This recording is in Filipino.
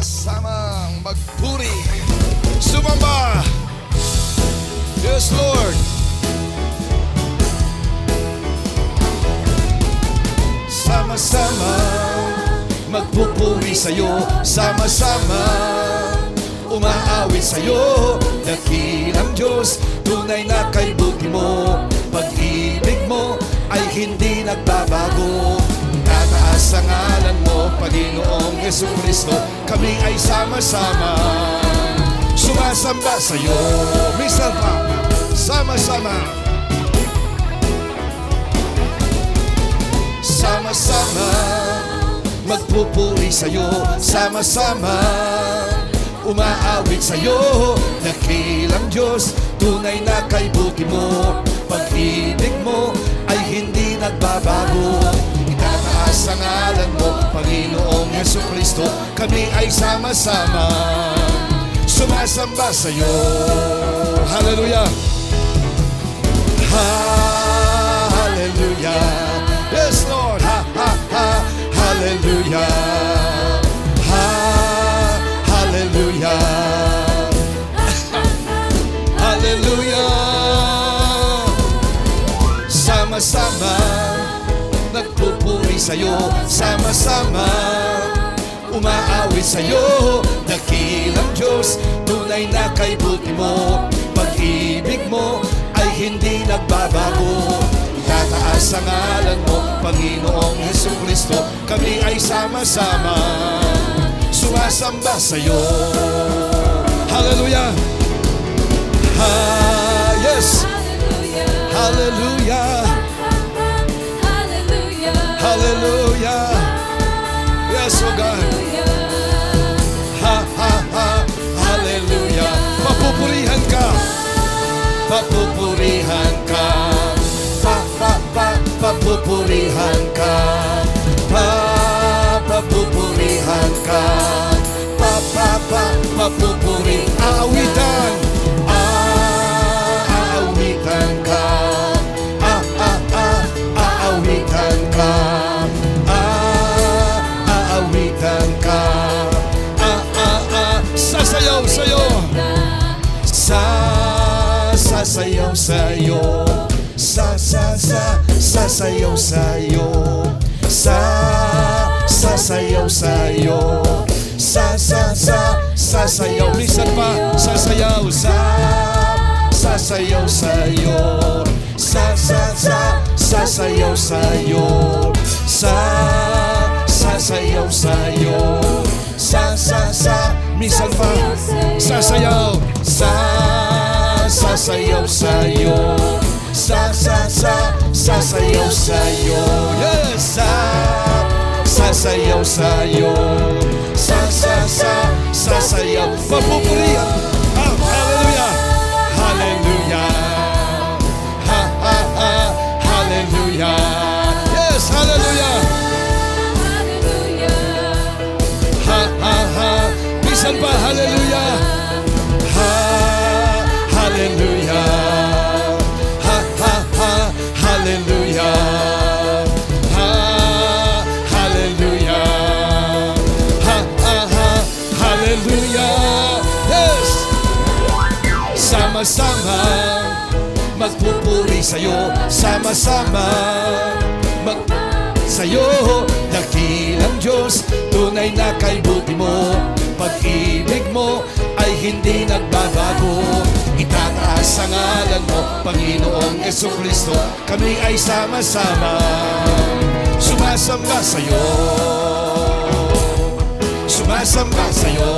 sama-samang magpuri, sumamba. Yes, Lord. Sama-sama magpupuri sa'yo, sama-sama umaawit sa'yo. Dakilang Diyos, tunay na kay buti mo. Pag-ibig mo ay hindi nagbabago. Tataas ang ngalan mo, Panginoong Jesucristo. Kami ay sama-sama sumasamba sa'yo. Minsan pa, sama-sama, sama-sama magpupuri sa'yo, sama-sama umaawit sa'yo. Dakilang Diyos, tunay na kay buti mo. Pag-ibig mo ay hindi nagbabago. Itataas ang ngalan mo, Panginoong Jesucristo. Kami ay sama-sama sumasamba sa'yo. Hallelujah! Hallelujah! Yes, Lord! Hallelujah! Hallelujah! Hallelujah! Sama-sama nagpupuri sa'yo, sama-sama umaawit sa'yo. Dakilang Diyos, tunay na kay buti mo. Pag-ibig mo ay hindi nagbabago. Itataas ang ngalan mo, Panginoong Jesucristo. Kami ay sama-sama sumasamba sa'yo. Hallelujah! Yes! Hallelujah! Hallelujah! Yes, oh God! Hallelujah! Papupurihan ka! Papupurihan ka! Papupurihan ka! Papupurihan ka! Papupuri! Aawitan! Aawitan ka! Aawitan ka! Aawitan ka! Sasayaw sa'yo! Sasayaw sa'yo! Sasayaw sa'yo! Sasayaw sa'yo! Sasayaw! Minsan pa, sasayaw! Sasayaw sa'yo! Sasayaw sa'yo! Sasayaw sa'yo! Minsan pa, sasayaw! Sasayaw sa'yo! Sasayaw sa'yo! Yes! Sasayaw sa'yo! Sasayaw! Papupurihan! Hallelujah! Hallelujah! Hallelujah! Yes! Hallelujah! Minsan pa, hallelujah! Hallelujah! Hallelujah! Hallelujah! Hallelujah! Yes! Sama-sama magpupuri sa'yo, sama-sama sa'yo. Dakilang Diyos, tunay na kay buti mo. Pag-ibig mo ay hindi nagbabago. Itataas ang ngalan mo, Panginoong Jesucristo. Kami ay sama-sama sumasamba sa'yo, sumasamba sa'yo.